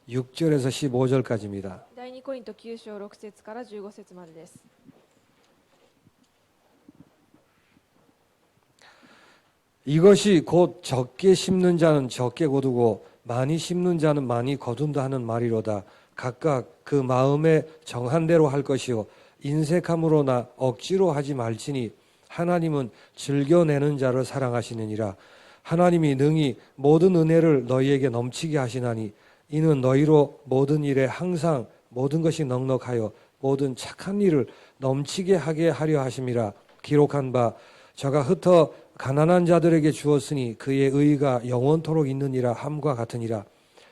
6절에서 15절까지입니다. 第2コリント9章6節から15節までです。 이것이 곧 적게 심는 자는 적게 거두고 많이 심는 자는 많이 거둔다 하는 말이로다. 각각 그 마음에 정한 대로 할 것이요 인색함으로나 억지로 하지 말지니 하나님은 즐겨내는 자를 사랑하시느니라. 하나님이 능히 모든 은혜를 너희에게 넘치게 하시나니 이는 너희로 모든 일에 항상 모든 것이 넉넉하여 모든 착한 일을 넘치게 하게 하려 하심이라. 기록한 바 저가 흩어 가난한 자들에게 주었으니 그의 의가 영원토록 있느니라 함과 같으니라.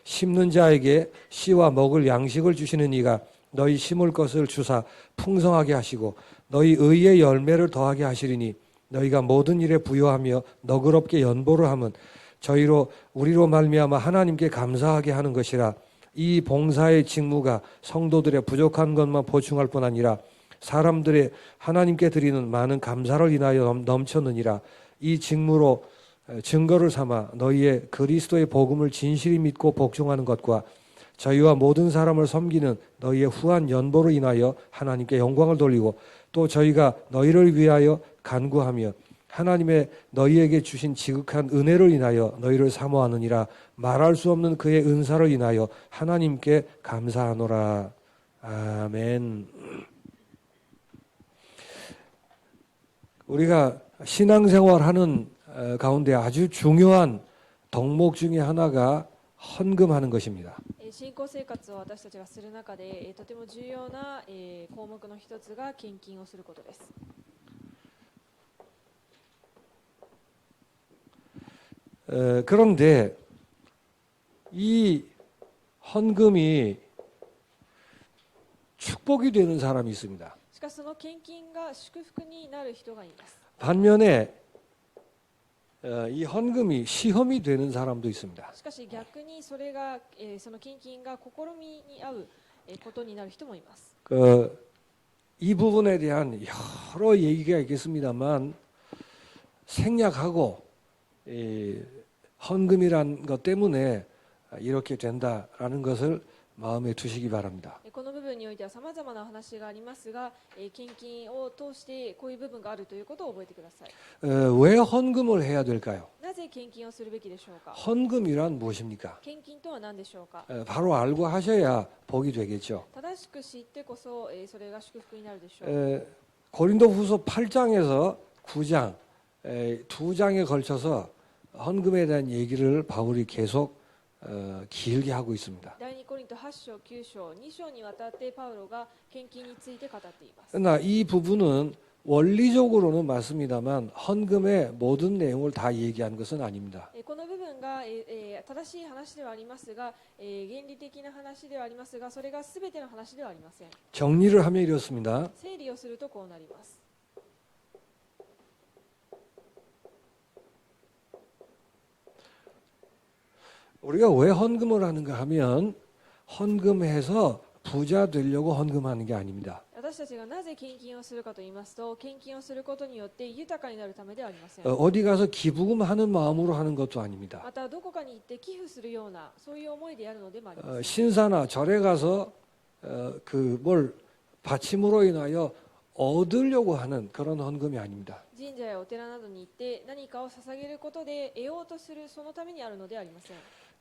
심는 자에게 씨와 먹을 양식을 주시는 이가 너희 심을 것을 주사 풍성하게 하시고 너희 의의 열매를 더하게 하시리니 너희가 모든 일에 부요하며 너그럽게 연보를 하면 저희로 우리로 말미암아 하나님께 감사하게 하는 것이라. 이 봉사의 직무가 성도들의 부족한 것만 보충할 뿐 아니라 사람들의 하나님께 드리는 많은 감사를 인하여 넘쳤느니라. 이 직무로 증거를 삼아 너희의 그리스도의 복음을 진실히 믿고 복종하는 것과 저희와 모든 사람을 섬기는 너희의 후한 연보로 인하여 하나님께 영광을 돌리고 또 저희가 너희를 위하여 간구하며 하나님의 너희에게 주신 지극한 은혜를 인하여 너희를 사모하느니라. 말할 수 없는 그의 은사를 인하여 하나님께 감사하노라. 아멘. 우리가 신앙생활하는 가운데 아주 중요한 덕목 중에 하나가 헌금하는 것입니다. 信仰生活を私たちがする中でとても重要な項目の一つが献金をすることです。 그런데 이 헌금이 축복이 되는 사람이 있습니다. しかしその献金が祝福になる人がいます。 반면에 이 헌금이 시험이 되는 사람도 있습니다. しかし逆にそれがその献金が試みに合うことになる人もいます。 이 부분에 대한 여러 얘기가 있겠습니다만 생략하고 헌금이란 것 때문에 이렇게 된다라는 것을 마음에 두시기 바랍니다. この部分においては様々な話がありますが、献金を通してこういう部分があるということを覚えてください。 왜 헌금을 해야 될까요? なぜ献金をするべきでしょうか。 헌금이란 무엇입니까? 献金とは何でしょうか。 바로 알고 하셔야 복이 되겠죠. 正しく知ってこそそれが祝福になるでしょう。 고린도후서 8장에서 9장 두 장에 걸쳐서 헌금에 대한 얘기를 바울이 계속 길게 하고 있습니다. 第2コリント8章9章2章にわたってパウロが献金について語っています。 그러나 이 부분은 원리적으로는 맞습니다만 헌금의 모든 내용을 다 얘기한 것은 아닙니다. この部分が正しい話ではありますが、原理的な話ではありますが、それが全ての話ではありません。 정리를 하면 이렇습니다. 整理をするとこうなります。 우리가 왜 헌금을 하는가 하면 헌금해서 부자 되려고 헌금하는 게 아닙니다. 私たちがなぜ献金をするかと言いますと、献金をすることによって豊かになるためではありません。 어디 가서 기부금 하는 마음으로 하는 것도 아닙니다. またどこかに行って寄付するようなそういう思いでやるのでもありません。 신사나 절에 가서 뭘 받침으로 인하여 얻으려고 하는 그런 헌금이 아닙니다. 神社やお寺などに行って何かを捧げることで得ようとするそのためにあるのではありません。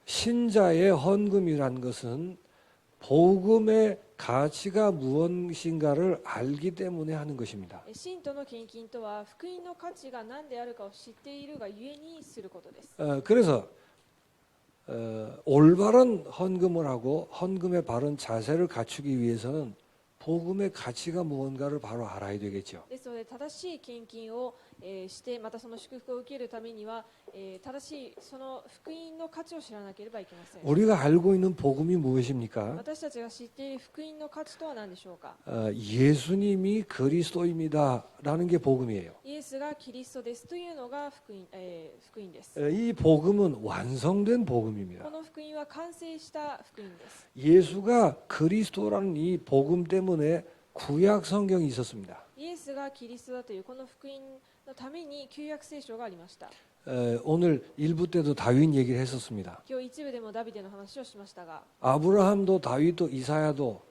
신자의 헌금이란 것은 복음의 가치가 무엇인가를 알기 때문에 하는 것입니다. 信徒の献金とは福音の価値が何であるかを知っているがゆえにすることです。 그래서 올바른 헌금을 하고 헌금의 바른 자세를 갖추기 위해서는 복음의 가치가 무언가를 바로 알아야 되겠죠. ですので正しい献金をしてまたその祝福を受けるためには正しいその福音の価値を知らなければいけません。 우리가 알고 있는 복음이 무엇입니까? 私たちが知っている福音の価値とは何でしょうか。 예수님이 그리스도입니다라는 게 복음이에요. イエスがキリストですというのが福音です。 이 복음은 완성된 복음입니다. この福音は完成した福音です。 예수가 그리스도라는 이 복음 때문에 구약 성경이 있었습니다. イエスがキリストだというこの福音のために旧約聖書がありました。 오늘 일부 때도 다윗 얘기를 했었습니다. 今日一部でもダビデの話をしましたが、 아브라함도 다윗도 이사야도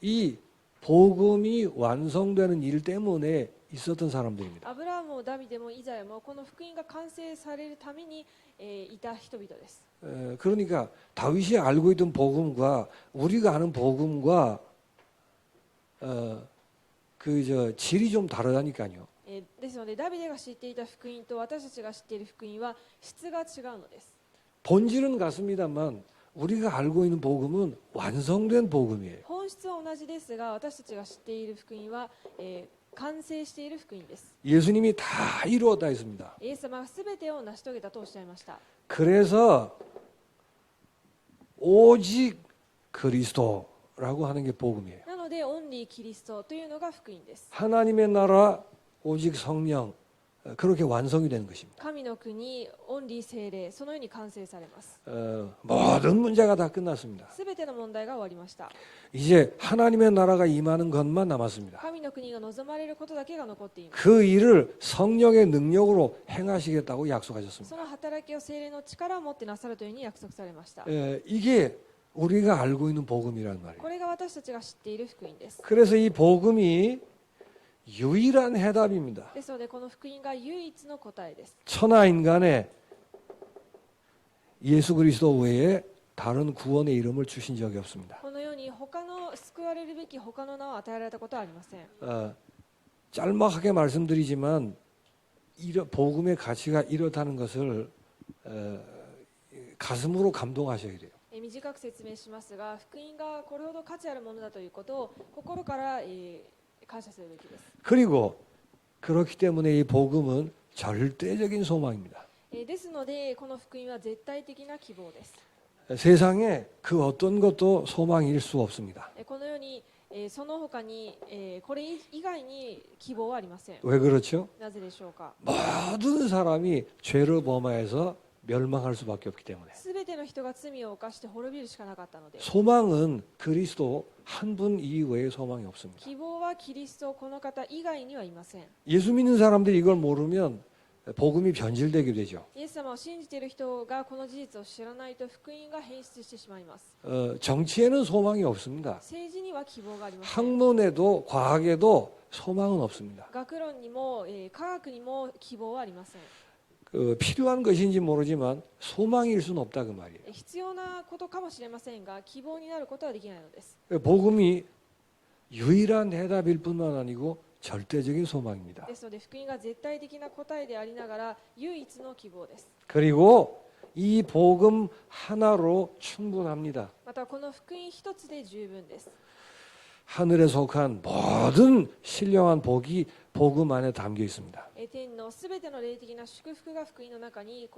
이 복음이 완성되는 일 때문에 있었던 사람들입니다. アブラハムもダビデもイザヤもこの福音が完成されるために、いた人々です。 그러니까 다윗이 알고 있던 복음과 우리가 아는 복음과 질이 좀 다르다니까요. ですのでダビデが知っていた福音と私たちが知っている福音は質が違うのです。 본질은 같습니다만 우리가 알고 있는 복음은 완성된 복음이에요. 本質は同じですが私たちが知っている福音は、完成している福音です。 예수님이 다 이루었다 했습니다. イエス様が全てを成し遂げたとおっしゃいました。 그래서 오직 그리스도라고 하는 게 복음이에요. なのでオンリーキリストというのが福音です。 하나님의 나라 오직 성령 그렇게 완성이 되는 것입니다. 神の国オンリー聖霊そのように完成されます。 모든 문제가 다 끝났습니다. 全ての問題が終わりました。 이제 하나님의 나라가 임하는 것만 남았습니다. 神の国が望まれることだけが残っています。 그 일을 성령의 능력으로 행하시겠다고 약속하셨습니다. その働きを聖霊の力を持ってなさるというふうに約束されました。 이게 우리가 알고 있는 복음이란 말이에요. これが私たちが知っている福音です。 그래서 이 복음이 유일한 해답입니다. ですのでこの福音が唯一の答えです。 천하 인간에 예수 그리스도 외에 다른 구원의 이름을 주신 적이 없습니다. このように他の救われるべき他の名を与えられたことはありません。 짤막하게 말씀드리지만 복음의 가치가 이렇다는 것을 가슴으로 감동하셔야 돼요. 短く説明しますが、福音がこれほど価値あるものだということを心から、感謝するべきです。 그리고 그렇기 때문에 이 복음은 절대적인 소망입니다. ですのでこの福音は絶対的な希望です。 세상에 그 어떤 것도 소망일 수 없습니다. このように、その他に、これ以外に希望はありません。 왜 그렇죠? なぜでしょうか。 모든 사람이 죄를 범하여서 멸망할 수밖에 없기 때문에 すべての人が罪を犯して滅びるしかなかったので、 소망은 그리스도 한 분 이외에 소망이 없습니다. 希望はキリストこの方以外にはいません。 예수 믿는 사람들이 이걸 모르면 복음이 변질되게 되죠. イエス様を信じている人がこの事実を知らないと福音が変質してしまいます。 정치에는 소망이 없습니다. 政治には希望がありません。 학문에도 과학에도 소망은 없습니다. 学論にも、科学にも希望はありません。 필요한 것인지 모르지만 소망일 수는 없다 그 말이에요. 必要なことかもしれませんが希望になることはできないのです。 복음이 유일한 해답일 뿐만 아니고 절대적인 소망입니다. ですので福音が絶対的な答えでありながら唯一の希望です。 그리고 이 복음 하나로 충분합니다. またこの福音一つで十分です。 하늘에 속한 모든 신령한 복이 복음 안에 담겨 있습니다. 天のすべての霊的な祝福が福音の中に、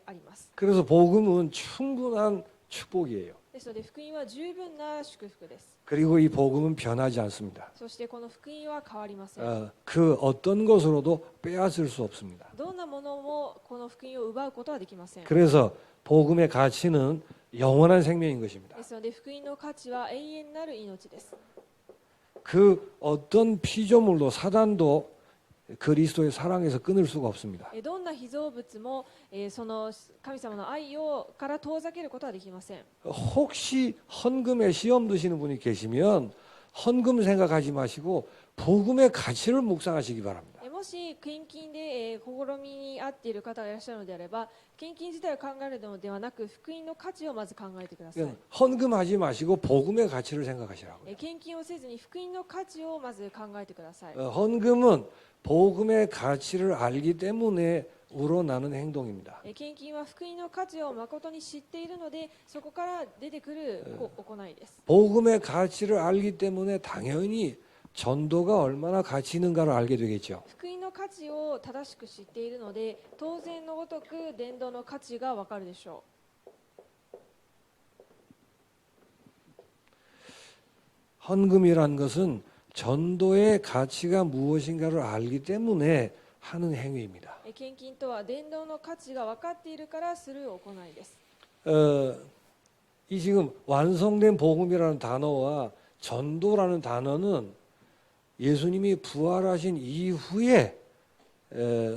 あります。 그래서 복음은 충분한 축복이에요. ですので福音は十分な祝福です。 그리고 이 복음은 변하지 않습니다. そしてこの福音は変わりません。 그 어떤 것으로도 빼앗을 수 없습니다. どんなものもこの福音を奪うことはできません。 그래서 복음의 가치는 영원한 생명인 것입니다. ですので福音の価値は永遠なる命です。 그 어떤 피조물도 사단도 그리스도의 사랑에서 끊을 수가 없습니다. どんな被造物も、その神様の愛から遠ざけることはできません。 혹시 헌금에 시험 드시는 분이 계시면 헌금 생각하지 마시고 복음의 가치를 묵상하시기 바랍니다. もし献金で、試みに合っている方がいらっしゃるのであれば献金自体を考えるのではなく福音の価値をまず考えてください。 헌금하지 마시고 복음의 가치를 생각하시라고요. 献金をせずに福音の価値をまず考えてください。 헌금은 복음의 가치를 알기 때문에 우러나는 행동입니다. 献金は福音の価値を誠に知っているのでそこから出てくる行いです。 복음의 가치를 알기 때문에 당연히 전도가 얼마나 가치 있는가를 알게 되겠죠. 福音の価値を正しく知っているので当然のごとく伝道の価値がわかるでしょう。 헌금이란 것은 전도의 가치가 무엇인가를 알기 때문에 하는 행위입니다. 献金とは伝道の価値が分かっているからする行いです。 이 지금 완성된 복음이라는 단어와 전도라는 단어는 예수님이 부활하신 이후에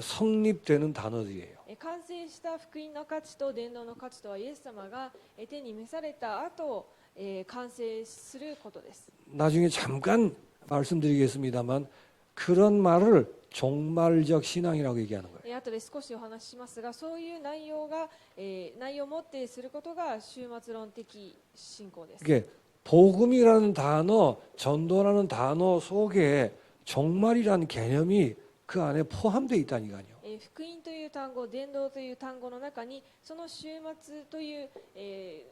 성립되는 단어들이에요. 完成した福音の価値と伝道の価値とはイエス様が手に召された後、完成することです。 나중에 잠깐 말씀드리겠습니다만 그런 말을 종말적 신앙이라고 얘기하는 거예요. 後で少しお話ししますが、そういう内容をもってすることが終末論的信仰です。 이게 복음이라는 단어, 전도라는 단어 속에 종말이라는 개념이 그 안에 포함되어 있다니까요. 福音という単語、伝道という単語の中にその終末という、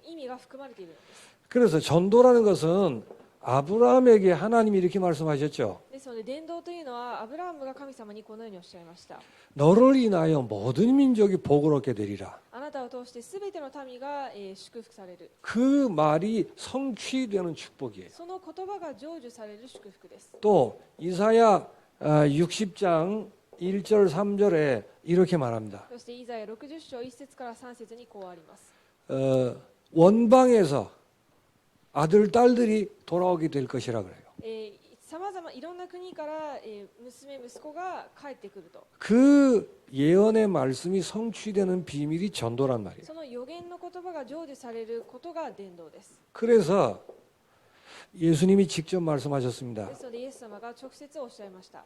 意味が含まれているのです。 그래서 전도라는 것은 아브라함에게 하나님이 이렇게 말씀하셨죠. ですので伝道というのはアブラハムが神様にこのようにおっしゃいました。 너를 인하여 모든 민족이 복을 얻게 되리라. あなたを通してすべての民が、祝福される。 그 말이 성취되는 축복이에요. その言葉が成就される祝福です。 또 이사야 60장 1절 3절에 이렇게 말합니다. そしてイザヤ60章1節から3節にこうあります。 원방에서 아들 딸들이 돌아오게 될 것이라 그래요. さまざまいろんな国から、娘息子が帰ってくると。 그 예언의 말씀이 성취되는 비밀이 전도란 말이에요. その予言の言葉が成就されることが伝道です。 그래서 예수님이 직접 말씀하셨습니다. ですのでイエス様が直接おっしゃいました。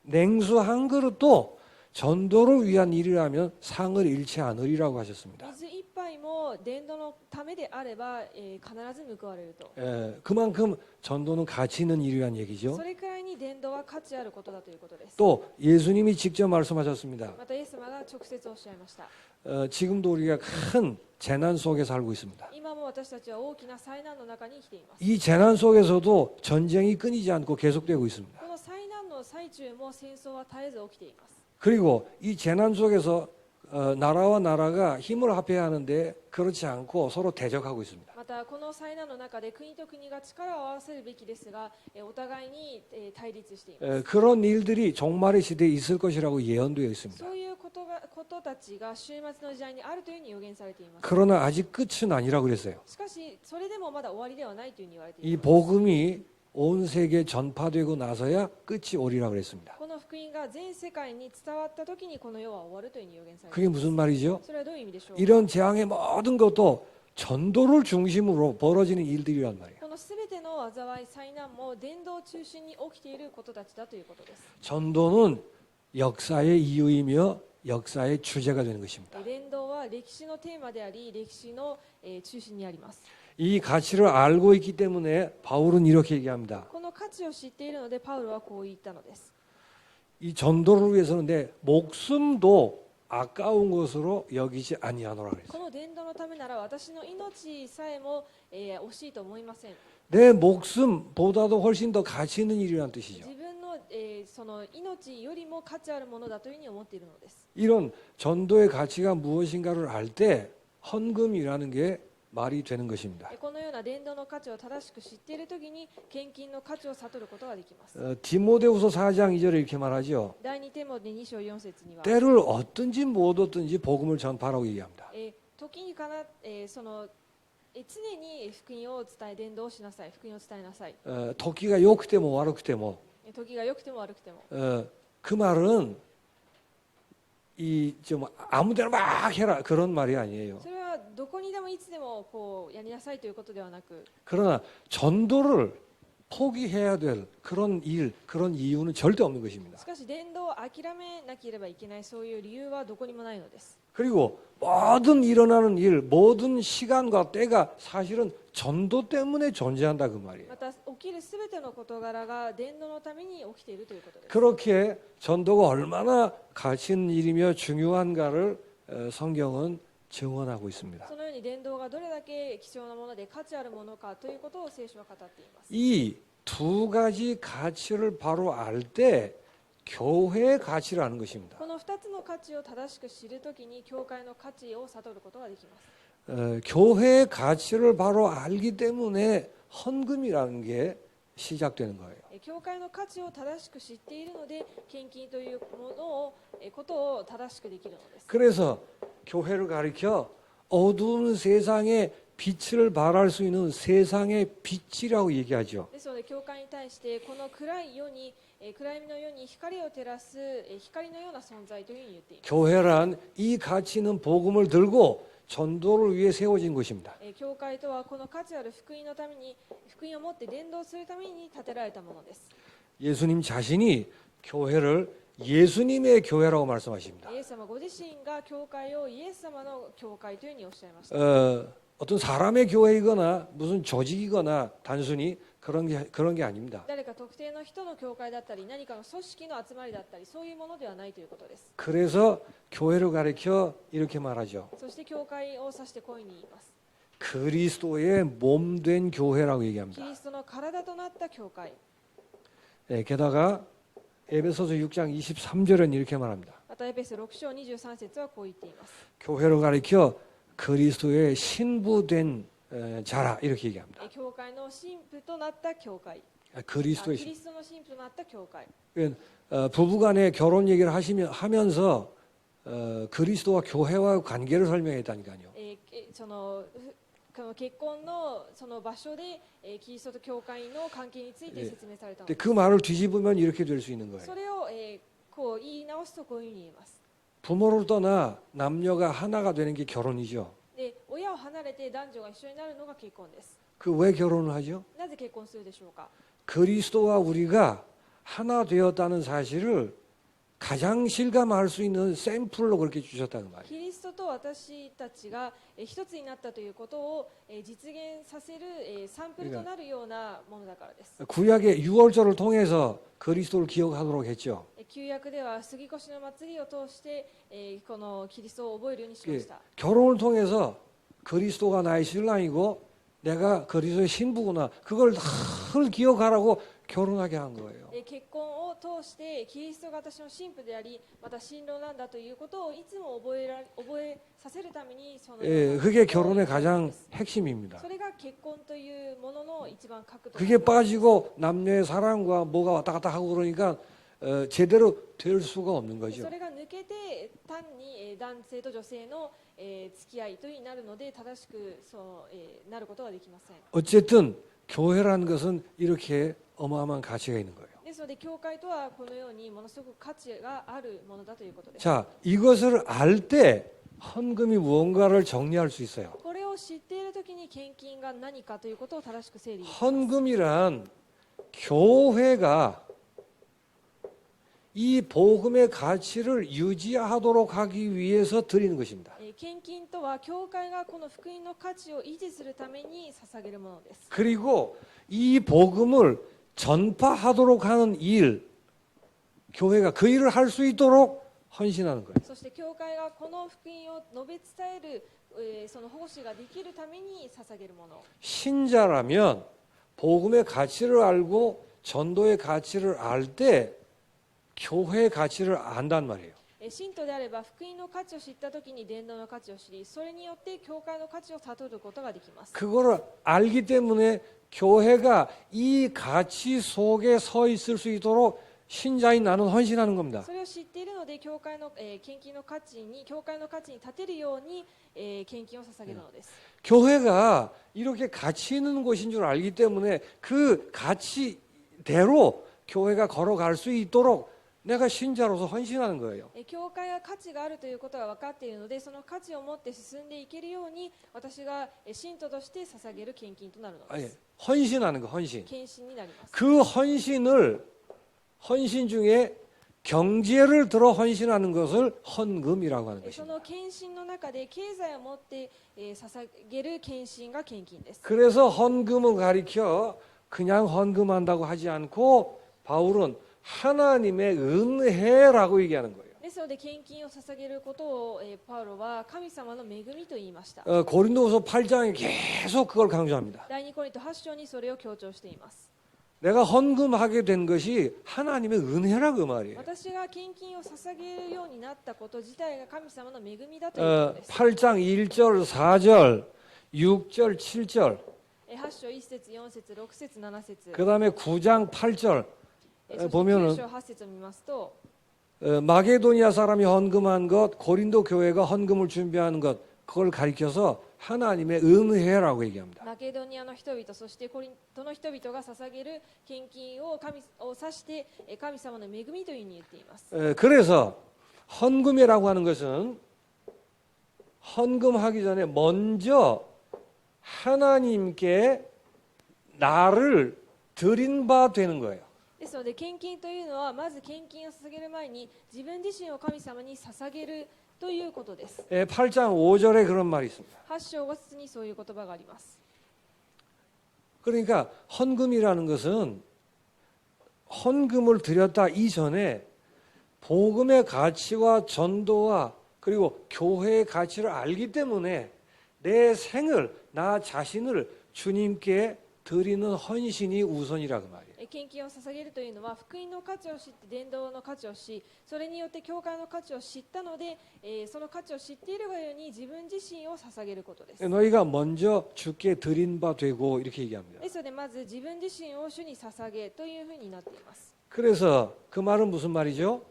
냉수 한 그릇도 전도를 위한 일이라면 상을 잃지 않으리라고 하셨습니다. 水一杯も伝道のためであれば、必ず報われると。 그만큼 전도는 가치 있는 일이란 얘기죠. それくらいに伝道は価値あることだということです。 또 예수님이 직접 말씀하셨습니다. またイエス様が直接おっしゃいました。 지금도 우리가 큰 재난 속에 살고 있습니다. 今も私たちは大きな災難の中に生きています。 이 재난 속에서도 전쟁이 끊이지 않고 계속되고 있습니다. この災難の最中も戦争は絶えず起きています。 그리고 이 재난 속에서 나라와 나라가 힘을 합해야 하는데 그렇지 않고 서로 대적하고 있습니다. またこの災難の中で国と国が力を合わせるべきですが、お互いに対立しています。 그런 일들이 종말의 시대에 있을 것이라고 예언되어 있습니다. そういうことたちが終末の時代にあるというふうに予言されています。 그러나 아직 끝은 아니라고 그랬어요. しかしそれでもまだ終わりではないというふうに言われてい 이 ます。 복음이 온 세계에 전파되고 나서야 끝이 오리라 그랬습니다. この福音が全世界に伝わった時にこの世は終わるというふうに予言されて 그게 います。 무슨 말이죠? それはどういう意味でしょうか。 이런 재앙의 모든 것도 전도를 중심으로 벌어지는 일들이란 말이에요. このすべての災い災難も伝道を中心に起きていることたちだということです。 전도는 역사의 이유이며 역사의 주제가 되는 것입니다. 伝道は歴史のテーマであり歴史の中心にあります。 이 가치를 알고 있기 때문에 바울은 이렇게 얘기합니다. この価値を知っているのでパウロはこう言ったのです。 이 전도를 위해서는 내 목숨도 아까운 것으로 여기지 아니하노라 こ 그랬어요. の伝道のためなら私の命さえも、惜しいと思いません。 내 목숨보다도 훨씬 더 가치 있는 일이라는 뜻이죠. 自分の、その命よりも価値あるものだというふうに思っているのです。 이런 전도의 가치가 무엇인가를 알 때 헌금이라는 게 말이 되는 것입니다. このような伝道の価値を正しく知っているときに献金の価値を悟ることができます。 디모데후서 4장 2절에 이렇게 말하죠. 第2テモテ2章4節には 때를 얻든지 못 얻든지 복음을 전파라고 얘기합니다. 時にかな、その常に福音を伝え伝道しなさい、福音を伝えなさい。 토끼가良くても悪くても 時が良くても悪くても 그 말은 이 좀 아무데나 막 해라 그런 말이 아니에요. それはどこにでもいつでもこうやりなさいということではなく、 그러나 전도를 포기해야 될 그런 일, 그런 이유는 절대 없는 것입니다. しかし伝道を諦めなければいけないそういう理由はどこにもないのです。 그리고 모든 일어나는 일, 모든 시간과 때가 사실은 전도 때문에 존재한다 그 말이에요. また起きるすべての事柄が伝道のために起きているということです。 그렇게 전도가 얼마나 가치 있는 일이며 중요한가를 성경은 증언하고 있습니다. そのように伝道がどれだけ貴重なもので価値あるものかということを聖書は語っています。 이 두 가지 가치를 바로 알 때 교회의 가치를 아는 것입니다. この2つの価値を正しく知るときに教会の価値を悟ることができます。 교회의 가치를 바로 알기 때문에 헌금이라는 게 시작되는 거예요. 教会の価値を正しく知っているので献金ということを正しくできるのです。 그래서 교회를 가리켜 어두운 세상에 빛을 발할 수 있는 세상의 빛이라고 얘기하죠. ですので教会に対してこの暗い世に、暗闇の世に光を照らす、光のような存在というふうに言っています。 교회란 이 가치 있는 복음을 들고 전도를 위해 세워진 것입니다. 教会とはこの価値ある福音のために、福音を持って伝道するために建てられたものです。 예수님 자신이 교회를 예수님의 교회라고 말씀하십니다. イエス様ご自身が教会をイエス様の教会というふうにおっしゃいました。 어떤 사람의 교회이거나 무슨 조직이거나 단순히 그런 게 아닙니다. 誰か特定の人の教会だったり、何かの組織の集まりだったり、そういうものではないということです。 그래서 교회를 가리켜 이렇게 말하죠. そして教会を指してこういうふうに言います。 그리스도의 몸된 교회라고 キ 얘기합니다. リストの体となった教会。 게다가 에베소서 6장 23절은 이렇게 말합니다. またエペソ6章23節はこう言っています。 교회를 가리켜 그리스도의 신부된 자라 이렇게 얘기합니다. 教会の神父となった教会。 그리스도의 キリストの神父となった教会。 부부간에 결혼 얘기를 하면서 그리스도와 교회와 관계를 설명했다니까요. この結婚のその場所で、キリストと教会の関係について説明されたの 근데 です。 그 말을 뒤집으면 이렇게 될 수 있는 거예요. それを、こう言い直すとこういうふうに言います。 부모를 떠나 남녀가 하나가 되는 게 결혼이죠. で、親を離れて男女が一緒になるのが結婚です。 그 왜 결혼을 하죠? なぜ結婚するでしょうか。 그리스도와 우리가 하나 되었다는 사실을 가장 실감할 수 있는 샘플로 그렇게 주셨다는 말이에요. キリストと私たちが一つになったということを実現させるサンプルとなるようなものだからです。 구약의 유월절을 통해서 그리스도를 기억하도록 했죠. 旧約では杉越の祭りを通してこのキリストを覚えるようにしました。 결혼을 통해서 그리스도가 나의 신랑이고 내가 그리스도의 신부구나 그걸 늘 기억하라고 결혼하게 한 거예요. 結婚を通してキリストが私の神父でありまた新郎なんだということをいつも覚えさせるためにその 그게 결혼의 가장 핵심입니다. それが結婚というものの一番核とな 그게 ります。 빠지고 남녀의 사랑과 뭐가 왔다 갔다 하고 그러니까 제대로 될 수가 없는 そ 거죠. れが抜けて単に男性と女性の付き合いというになるので正しくそうなることができません。 어쨌든 교회라는 것은 이렇게 어마어마한 가치가 있는 거예요. ですので教会とはこのようにものすごく価値があるものだということです。 자, 이것을 알 때 헌금이 무언가를 정리할 수 있어요. これを知っているときに献金が何かということを正しく整理できます。 헌금이란 교회가 이 복음의 가치를 유지하도록 하기 위해서 드리는 것입니다. 献金とは教会がこの福音の価値を維持するために捧げるものです。 그리고 이 복음을 전파하도록 하는 일, 교회가 그 일을 할 수 있도록 헌신하는 거예요. そして教会がこの福音を述べ伝える、その奉仕ができるために捧げるもの。 신자라면 복음의 가치를 알고 전도의 가치를 알 때 교회의 가치를 안단 말이에요. 信徒であれば福音の価値を知ったときに伝道の価値を知り、それによって教会の価値を悟ることができます。 그거를 알기 때문에 교회가 이 가치 속에 서 있을 수 있도록 신자인 나는 헌신하는 겁니다. それを知っているので教会の、献金の価値に立てるように、献金を捧げるのです。 교회가 이렇게 가치 있는 곳인 줄 알기 때문에 그 가치대로 교회가 걸어갈 수 있도록 내가 신자로서 헌신하는 거예요. 教会が価値があるということが分かっているので、その価値を持って進んでいけるように私が信徒として捧げる献金となるのです。 헌신하는 거, 헌신. 献身になります。 그 헌신 중에 경제를 들어 헌신하는 것을 헌금이라고 하는 そ 것입니다. の献身の中で経済を持って捧げる献身が献金です。 그래서 헌금을 가리켜 그냥 헌금한다고 하지 않고 바울은 하나님의 은혜라고 얘기하는 거예요. ですので献金を捧げることを、パウロは神様の恵みと言いました。 고린도후서 8장에 계속 그걸 강조합니다. 第2コリント8章にそれを強調しています。 내가 헌금하게 된 것이 하나님의 은혜라고 그 말이에요. 私が献金を捧げるようになったこと自体が神様の恵みだということです。 8장 1절, 4절, 6절, 7절 8章1節4節6節7節 그 다음에 9장 8절 そして 보면은 9章8節を見ますと 마게도니아 사람이 헌금한 것, 고린도 교회가 헌금을 준비하는 것 그걸 가리켜서 하나님의 은혜라고 얘기합니다. マケドニアの人々、そしてコリントの人々が捧げる献金を神を指して神様の恵みというふうに言っています。 그래서 헌금이라고 하는 것은 헌금하기 전에 먼저 하나님께 나를 드린 바 되는 거예요. ですので献金というのはまず献金を捧げる前に自分自身を神様に捧げるということです。 8장 5절에 그런 말이 있습니다. 8章5節にそういう言葉があります。 그러니까 헌금이라는 것은 헌금을 드렸다 이전에 복음의 가치와 전도와 그리고 교회의 가치를 알기 때문에 내 생을, 나 자신을 주님께 드리는 헌신이 우선이라 그 말이에요. 献金を捧げるというのは福音の価値を知って伝道の価値をし、それによって教会の価値を知ったので、その価値を知っているがゆえに自分自身を捧げることです。 너희가 먼저 주께 드린 바 되고 이렇게 얘기합니다. ですのでまず自分自身を主に捧げというふうになっています。 그래서 그 말은 무슨 말이죠?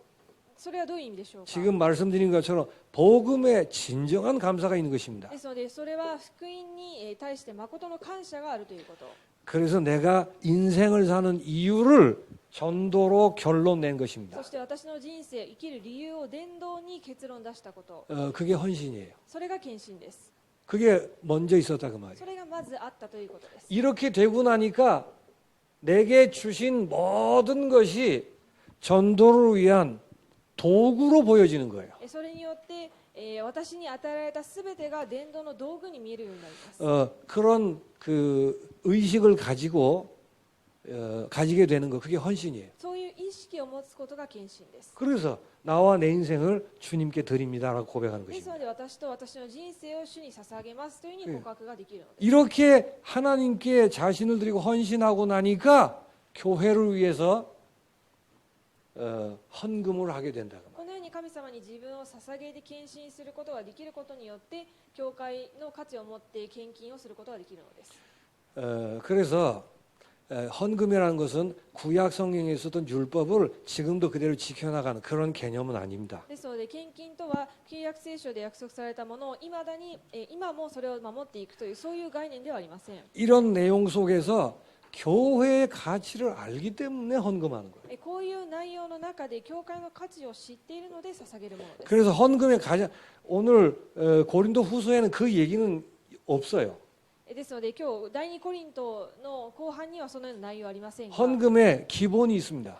それはどういう意味でしょうか。 지금 말씀드린 것처럼 복음에 진정한 감사가 있는 것입니다. ですのでそれは福音に対して誠の感謝があるということ。 그래서 내가 인생을 사는 이유를 전도로 결론 낸 것입니다. そして私の人生、生きる理由を伝道に結論出したこと。 그게 헌신이에요. それが献身です。 그게 먼저 있었다 그 말이에요. それがまずあったということです。 이렇게 되고 나니까 내게 주신 모든 것이 전도를 위한 도구로 보여지는 거예요. それによって私に与えられたすべてが伝道の道具に見えるようになります。 그런 그 의식을 가지고 가지게 되는 거 그게 헌신이에요. そういう意識を持つことが献身です。 그래서 나와 내 인생을 주님께 드립니다라고 고백하는 です 것입니다. ので私と私の人生を主に捧げますというふうに告白ができるのです。 이렇게 하나님께 자신을 드리고 헌신하고 나니까 교회를 위해서 헌금을 하게 된다. このように神様に自分を捧げて献身することができることによって教会の価値を持って献金をすることができるのです。 그래서 헌금이라는 것은 구약 성경에 있었던 율법을 지금도 그대로 지켜나가는 그런 개념은 아닙니다. ですので献金とは旧約聖書で約束されたものを今もそれを守っていくというそういう概念ではありません。 이런 내용 속에서 교회의 가치를 알기 때문에 헌금하는 거예요. こういう内容の中で教会の価値を知っているので捧げるものです。 그래서 헌금의 가장 오늘 고린도 후서에는 그 얘기는 없어요. ですので今日第二コリントの後半にはそのような内容はありませんが、 헌금의 기본이 있습니다.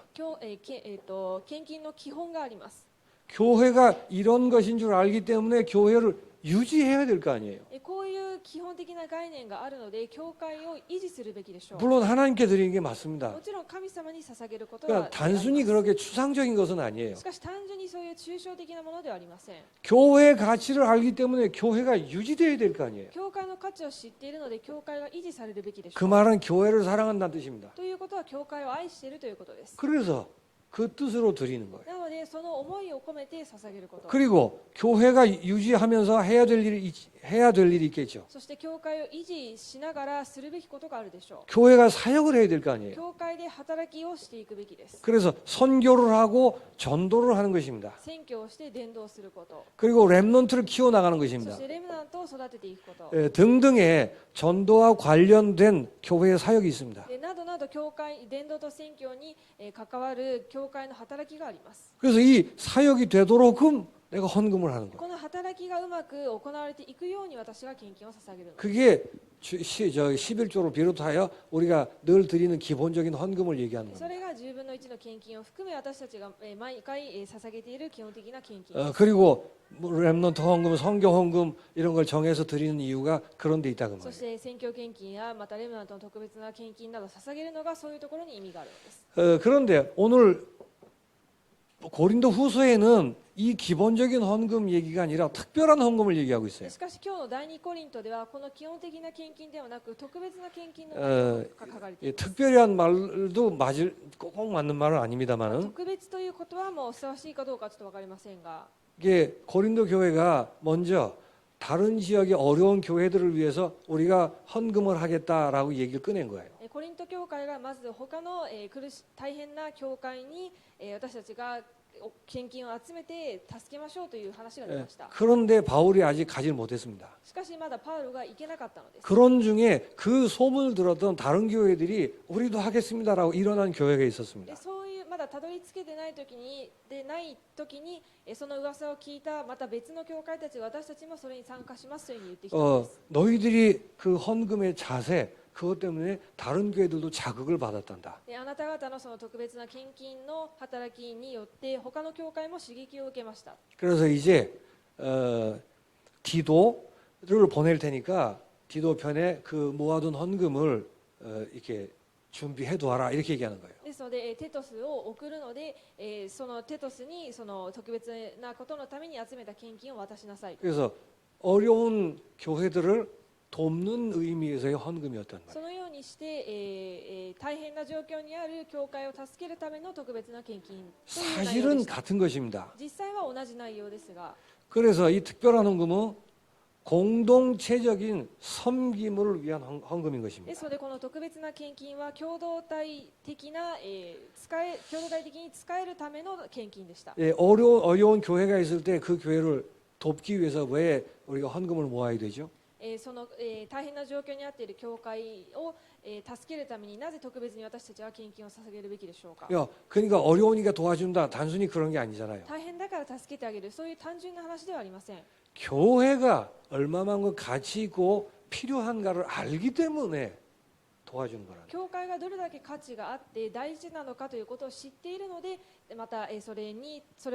献金の基本があります。 교회가 이런 것인 줄 알기 때문에 교회를 유지해야 될 거 아니에요. こういう基本的な概念があるので教会を維持するべきでしょう。 물론 하나님께 드리는 게 맞습니다. もちろん神様に捧げることは 그러니까 단순히 그렇게 추상적인 것은 아니에요. しかし単純にそういう抽象的なものではありません。 교회의 가치를 알기 때문에 교회가 유지돼야 될 거 아니에요. 教会の価値を知っているので教会が維持されるべきでし 그 ょう。 말은 교회를 사랑한다는 뜻입니다. ということは教会を愛しているということです。 그래서 그 뜻으로 드리는 거예요. なのでその思いを込めて捧げること。 그리고 교회가 유지하면서 해야 될 일이 있겠죠. そして教会を維持しながらするべきことがあるでしょ 교회가 사역을 해야 될 거 う。 아니에요. 教会で働きをしていくべきです。 그래서 선교를 하고 전도를 하는 것입니다. 宣教をして伝道すること。 그리고 렘넌트를 키워나가는 そ 것입니다. してレムナントを育てていくこと。 등등의 전도와 관련된 교회의 사역이 있습니다. でなどなど教会伝道と宣教に関わる教会の働きがあります。 그래서 이 사역이 되도록은 내가 헌금을 하는 거예요. この働きがうまく行われていくように私が献金を捧げるのです。 그게 11조로 비롯하여 우리가 늘 드리는 기본적인 헌금을 얘기하는 そ 겁니다. れが10分の1の献金を含め私たちが毎回捧げている基本的な献金です。 그리고 렘넌트 헌금, 선교 헌금 이런 걸 정해서 드리는 이유가 그런 데 있다 그 そし 말이에요. て宣教献金やまたレムナントの特別な献金など捧げるのがそういうところに意味があるのです。 그런데 오늘 고린도 후서에는 이 기본적인 헌금 얘기가 아니라 특별한 헌금을 얘기하고 있어요. しかし今日の第二コリントではこの基本的な献金ではなく特別な献金の内容が書かれています。 특별한 말도 꼭 맞는 말은 아닙니다만은 特別ということはもうふさわしいかどうかちょっと分かりませんが、 이게 고린도 교회가 먼저 다른 지역의 어려운 교회들을 위해서 우리가 헌금을 하겠다라고 얘기를 꺼낸 거예요. コリント教会がまず他の大変な教会に私たちが献金を集めて助けましょうという話が出 예, ました。 그런데 바울이 아직 가지 못했습니다. しかしまだパウロが行けなかったのです。 그런 중에 그 소문을 들었던 다른 교회들이 우리도 하겠습니다라고 일어난 교회가 で 있었습니다. そういうまだたどり着けてない時にその噂を聞いたまた別の教会たちが私たちもそれに参加しますというふうに言ってきたのです。 너희들이 그 헌금의 자세 그것 때문에 다른 교회들도 자극을 받았단다. であなた方のその特別な献金の働きによって他の教会も刺激を受けました。 그래서 이제 디도를 보낼 테니까 디도 편에 그 모아둔 헌금을 이렇게 준비해 두어라 이렇게 얘기하는 거예요. ですのでテトスを送るので、そのテトスにその特別なことのために集めた献金を渡しなさい。 그래서 어려운 교회들을 돕는 의미에서의 헌금이었단 そ 말이에요. のようにして、大変な状況にある教会を助けるための特別な献金という内容で 사실은 した。 같은 것입니다. 実際は同じ内容ですが、 그래서 이 특별한 헌금은 공동체적인 섬김을 위한 헌금인 で 것입니다. それでこの特別な献金は共同体的な、共同体的に使えるための献金でした。 예, 어려운 교회가 있을 때 그 교회를 돕기 위해서 왜 우리가 헌금을 모아야 되죠? その、大変な状況にあっている教会を、助けるためになぜ特別に私たちは献金を捧げるべきでしょうか。 야, 그러니까 어려우니까 도와준다. 단순히 그런 게 아니잖아요. 大変だから助けてあげる、そういう単純な話ではありません。 교회가 얼마만큼 가치 있고 필요한가를 알기 때문에 도와주는 거라는. 教会がどれだけ価値があって大事なのかということを知っているので、また、それ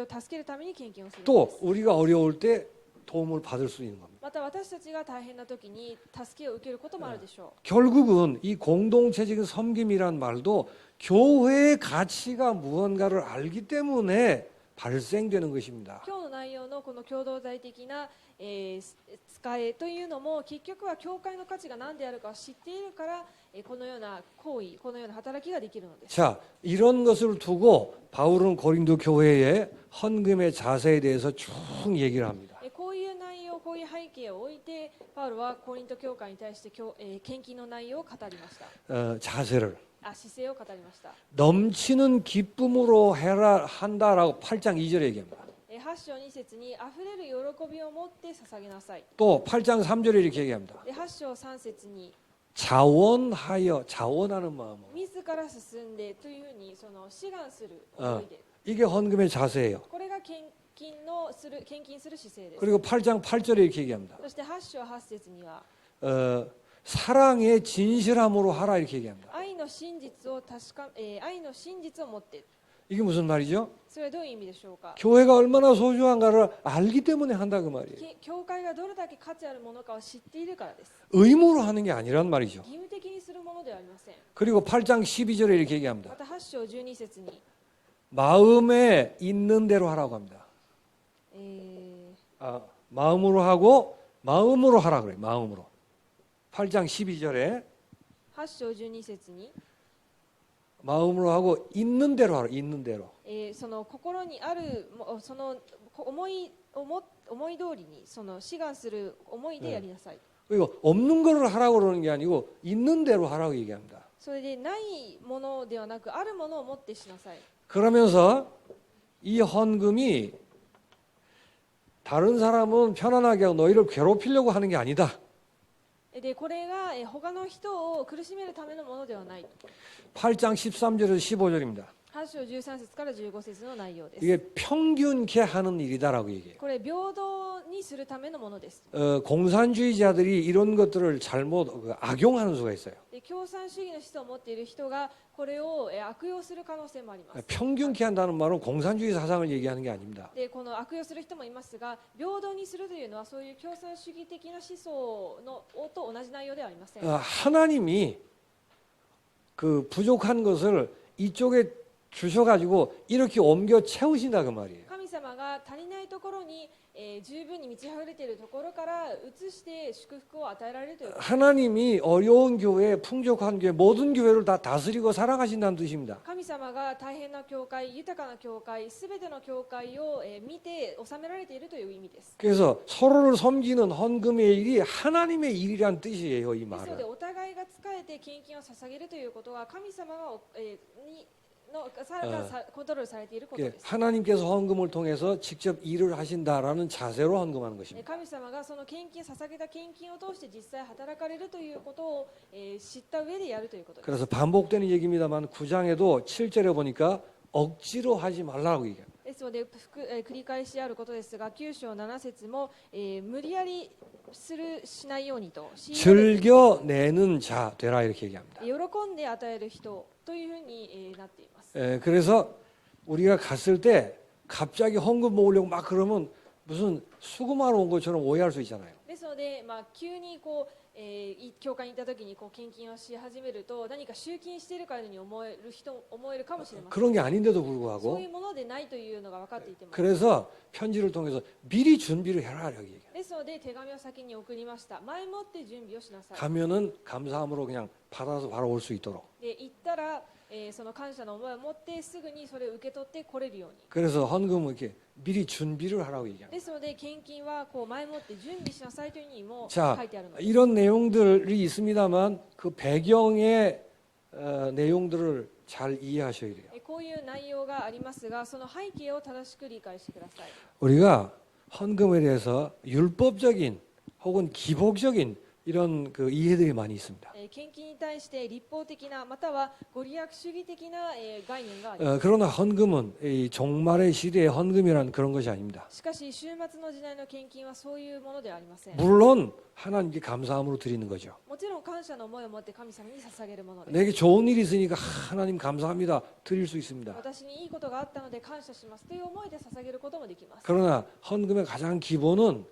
を助けるために献金をするので 또 す。 우리가 어려울 때 도움을 받을 수 있는 겁니다. また私たちが大変な時に助けを受けることもあるでしょ 결국은 이 공동체적인 섬김이란 말도 교회의 가치가 무언가를 알기 때문에 발생되는 것입니다. う。今日の内容のこの共同体的な、使えというのも結局は教会の価値が何であるかを知っているから、このような行為、このような働きができるのです。 자, 이런 것을 두고 바울은 고린도 교회의 헌금의 자세에 대해서 쭉 얘기를 합니다. こういう内容、こういう背景を置いてパウロはコリント教会に対して献金の内容を語りました。 자세를 姿勢を語りました。 넘치는 기쁨으로 해라 한다라고 8장 2절에 얘기합니다. 8章2節にあふれる喜びを持って捧げなさい。 또 8장 3절에 이렇게 얘기합니다. 8章3節に 자원하여 자원하는 마음으로. 自ら進んでというふうにその志願する思いで、 이게 헌금의 자세예요. これが献金する姿勢です。 그리고 8장 8절에 이렇게 얘기합니다. そして8章8節には 사랑의 진실함으로 하라 이렇게 얘기합니다. 愛の真実を持って、 이게 무슨 말이죠? それはどういう意味でしょうか。 교회가 얼마나 소중한가를 알기 때문에 한다 그 말이에요. 教会がどれだけ価値あるものかを知っているからです。 의무로 하는 게 아니란 말이죠. 義務的にするものではありません。 그리고 8장 12절에 이렇게 얘기합니다. また8章12節に、 마음에 있는 대로 하라고 합니다. 마음으로 하고 마음으로 하라 그래요. 마음으로. 8장 12절에 8章12節に、 마음으로 하고 있는 대로 하라. 있는 대로. その心にあるその思い通りにその志願する思いでやりなさい。 그리고 없는 거를 하라고 그러는 게 아니고 있는 대로 하라고 얘기합니다. それでないものではなくあるものを持ってしなさい。 그러면서 이 헌금이 다른 사람은 편안하게 하고 너희를 괴롭히려고 하는 게 아니다. でこれが他の人を苦しめるためのものではない。 8장 13절에서 15절입니다. 8章13節から15節の内容です。 이게 평균케 하는 일이다라고 얘기해요. これ平等にするためのものです。 공산주의자들이 이런 것들을 잘못 악용하는 수가 있어요. で共産主義の思想を持っている人がこれを悪用する可能性もあります。 평균케 한다는 말은 공산주의 사상을 얘기하는 게 아닙니다. でこの悪用する人もいますが、平等にするというのはそういう共産主義的な思想と同じ内容ではありません。 하나님이 그 부족한 것을 이쪽에 주셔가지고 이렇게 옮겨 채우신다 그 말이에요. 神様が足りないところに、十分に満ち溢れているところから移して祝福を与えられるということ。 하나님이 어려운 교회, 풍족한 교회, 모든 교회를 다 다스리고 사랑하신다는 뜻입니다. 神様が大変な教会、豊かな教会、すべての教会を見て収められているという意味です。 그래서 서로를 섬기는 헌금의 일이 하나님의 일이란 뜻이에요, 이 ですので 말은. お互いが仕えて献金を捧げるということは神様がにがコントロールされていること 예, です。 하나님께서 헌금을 통해서 직접 일을 하신다라는 자세로 헌금하는 것입니다. 神様がその献金、捧げた献金を通して実際働かれるということを知った上でやるということです。 그래서 반복되는 얘기입니다만 9장에도 7절에 보니까 억지로 하지 말라고 얘기합니다. ですので繰り返しあることですが、9章7節も、無理やりしないようにと、 즐겨 내는 자 되라 이렇게 얘기합니다. 喜んで与える人というふうになっています。 그래서 우리가 갔을 때 갑자기 헌금 모으려고 막 그러면 무슨 수금하러 온 것처럼 오해할 수 있잖아요. ですので、急に教会に行った時に献金をし始めると、何か集金しているかのように思えるかもしれません。 그런 게 아닌데도 そう 불구하고 いうものでないというのが分かっていても、 그래서 편지를 통해서 미리 준비를 해라 이렇게 얘기해요. ですので手紙を先に送りました。前もって準備をしなさい。 가면은 감사함으로 그냥 받아서 바로 올 수 있도록. で行ったら、その感謝の思いを持ってすぐにそれを受け取って来れるように。 그래서 헌금은 이렇게 미리 준비를 하라고 얘기합니다. ですので献金は前もって準備しなさいというふうにも 자, 書いてあるのです。 이런 내용들이 있습니다만 그 배경의 내용들을 잘 이해하셔야 돼요. こういう内容がありますが、その背景を正しく理解してください。 우리가 헌금에 대해서 율법적인 혹은 기복적인 이런 그 이해들이 많이 있습니다. 献金に対して立法的なまたはご利益主義的な概念があります。 그러나 헌금은 이 종말의 시대의 헌금이라는 그런 것이 아닙니다. しかし終末の時代の献金はそういうものではありません。 물론 하나님께 감사함으로 드리는 거죠. もちろん感謝の思いを持って神様に捧げるものです。 내게 좋은 일이 있으니까 하나님 감사합니다 드릴 수 있습니다. 私にいいことがあったので感謝しますという思いで捧げることもできます。 그러나 헌금의 가장 기본은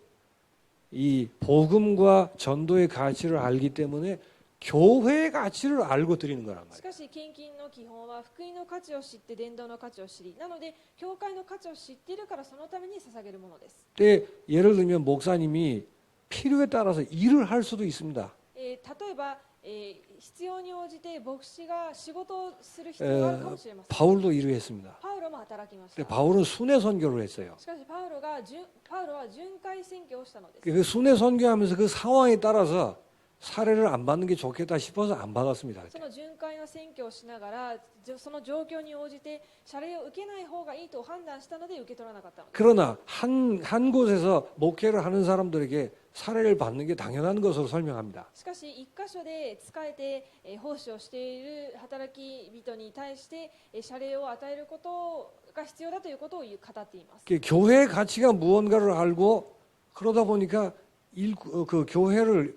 이 복음과 전도의 가치를 알기 때문에 교회의 가치를 알고 드리는 거란 し 말이에요. かし献金の基本は福音の価値を知って伝道の価値を知り、なので教会の価値を知っているからそのために捧げるものです。 근데 예를 들면 목사님이 필요에 따라서 일을 할 수도 있습니다. 例えば、必要に応じて牧師が仕事をする必要があるかもしれません。 바울도 일을 했습니다. パウロも働きまし 근데 た。 바울은 순회 선교를 했어요. しかしパウロは巡回宣教をしたのです。 그 순회 선교하면서 그 상황에 따라서 사례를 안 받는 게 좋겠다 싶어서 안 받았습니다. その巡回の宣教をしながら、その状況に応じて謝礼を受けない方がいいと判断したので受け取らなかったのです。 그러나 한 곳에서 목회를 하는 사람들에게 사례를 받는 게 당연한 것으로 설명합니다. しかし一箇所で仕えて奉仕をしている働き人に対して謝礼を与えることが必要だということを語っています。 교회의 가치가 무언가를 알고 그러다 보니까 그 교회를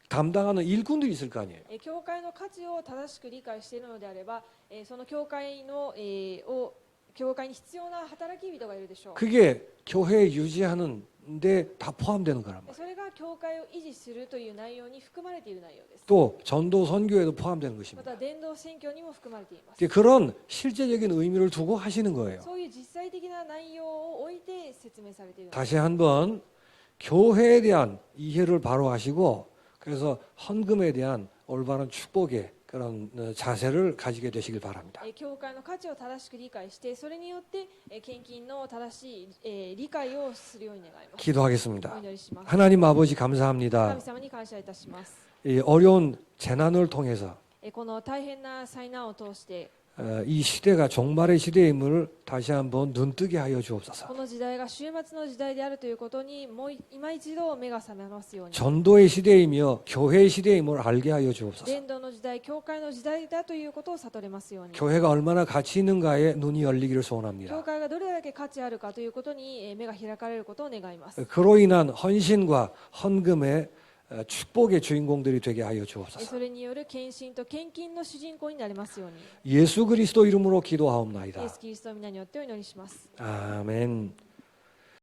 담당하는 일꾼들이 있을 거 아니에요. 教会の価値を正しく理解しているのであれば、その教会に必要な働き人がいるでしょう。 그게 교회 유지하는 데 다 포함되는 거란 말이에요. それが教会を維持するという内容に含まれている内容です。 또 전도 선교에도 포함되는 ま 것입니다. た伝道宣教にも含まれています。 그런 실제적인 의미를 두고 하시는 거예요. そういう実際的な内容を置いて説明されているのです。 다시 한번 교회에 대한 이해를 바로 하시고 그래서 헌금에 대한 올바른 축복의 그런 자세를 가지게 되시길 바랍니다. 教会の価値を正しく理解して、それによって献金の正しい理解をするように願います。 기도하겠습니다. お祈りします。 하나님 아버지 감사합니다. 神様に感謝いたします。 이 어려운 재난을 통해서 この大変な災難を通して、 이 시대가 종말의 시대임을 다시 한번 눈뜨게 하여 こ 주옵소서. の時代が終末の時代であるということにもう今一度目が覚めますように。 전도의 시대이며 교회의 시대임을 알게 하여 주옵소서. 伝道の時代、教会の時代だということを悟れますように。 교회가 얼마나 가치 있는가에 눈이 열리기를 教 소원합니다. 会がどれだけ価値あるかということに目が開かれることを願います。 그로 인한 헌신과 헌금의 축복의 주인공들이 되게 하여 주옵소서. それによる献身と献金の主人公になりますように。 예수 그리스도 이름으로 イエ 기도하옵나이다. ス・キリストの皆によってお祈りします。 아멘.